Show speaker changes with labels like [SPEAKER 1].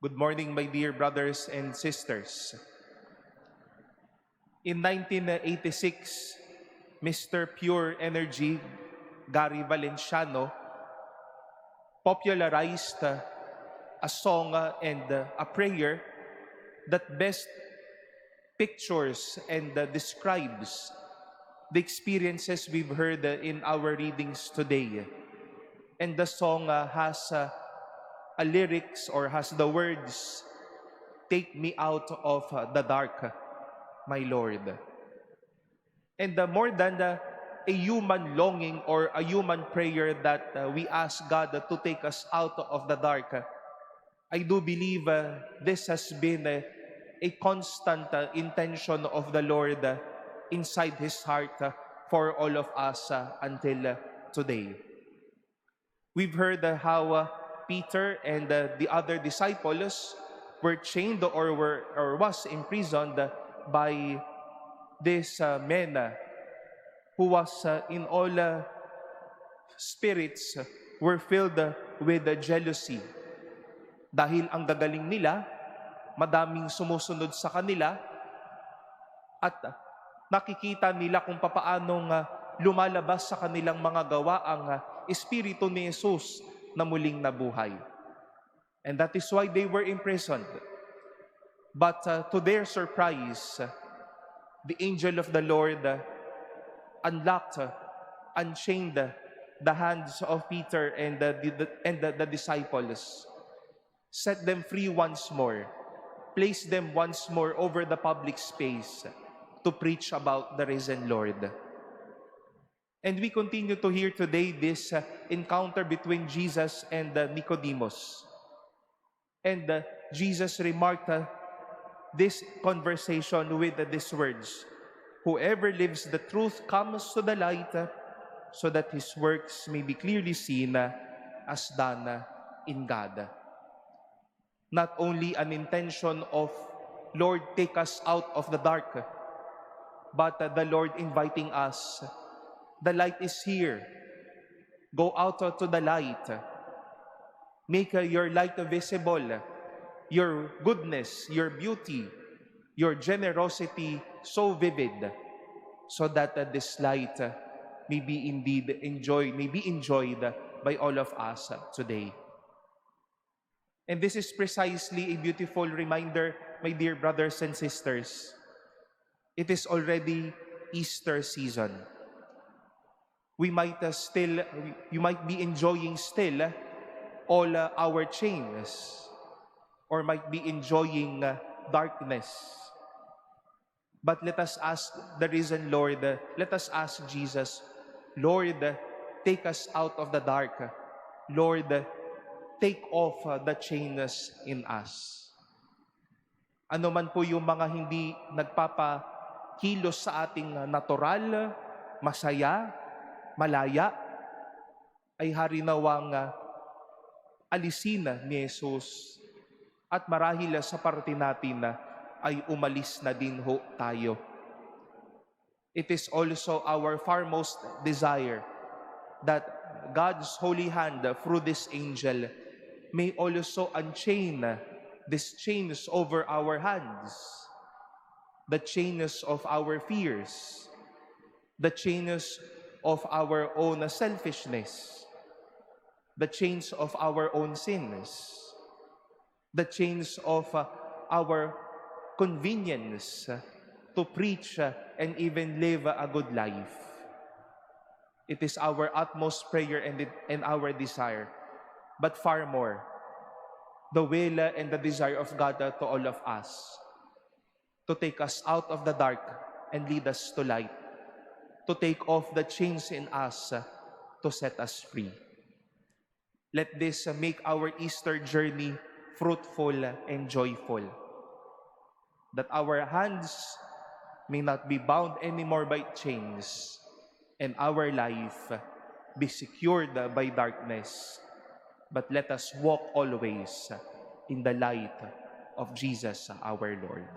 [SPEAKER 1] Good morning, my dear brothers and sisters. In 1986, Mr. Pure Energy Gary Valenciano popularized a song and a prayer that best pictures and describes the experiences we've heard in our readings today. And the song has a lyrics or has the words, "Take me out of the dark, my Lord." And more than a human longing or a human prayer that we ask God to take us out of the dark, I do believe this has been a constant intention of the Lord inside His heart for all of us until today. We've heard how Peter and the other disciples were chained or was imprisoned by this man who was in all spirits were filled with jealousy. Dahil ang gagaling nila, madaming sumusunod sa kanila, at nakikita nila kung papaanong lumalabas sa kanilang mga gawa ang Espiritu ni Jesus na muling nabuhay. And that is why they were imprisoned. But to their surprise, the angel of the Lord unlocked, unchained the hands of Peter and the disciples, set them free once more, placed them once more over the public space to preach about the risen Lord. And we continue to hear today this encounter between Jesus and Nicodemus. And Jesus remarked this conversation with these words, "Whoever lives the truth comes to the light so that his works may be clearly seen as done in God." Not only an intention of, "Lord, take us out of the dark," but the Lord inviting us, "The light is here. Go out to the light. Make your light visible, your goodness, your beauty, your generosity so vivid, so that this light may be enjoyed by all of us today." And this is precisely a beautiful reminder, my dear brothers and sisters. It is already Easter season. You might be enjoying still all our chains, or might be enjoying darkness. But let us ask the risen Lord, let us ask Jesus, "Lord, take us out of the dark. Lord, take off the chains in us." Ano man po yung mga hindi nagpapakilos sa ating natural, masaya, malaya, ay harinawang alisin ni Jesus, at marahil sa parte natin ay umalis na din ho tayo. It is also our foremost desire that God's holy hand through this angel may also unchain these chains over our hands, the chains of our fears, the chains of our own selfishness, the chains of our own sins, the chains of our convenience to preach and even live a good life. It is our utmost prayer and our desire, but far more, the will and the desire of God to all of us, to take us out of the dark and lead us to light, to take off the chains in us, to set us free. Let this make our Easter journey fruitful and joyful, that our hands may not be bound anymore by chains, and our life be secured by darkness, but let us walk always in the light of Jesus our Lord.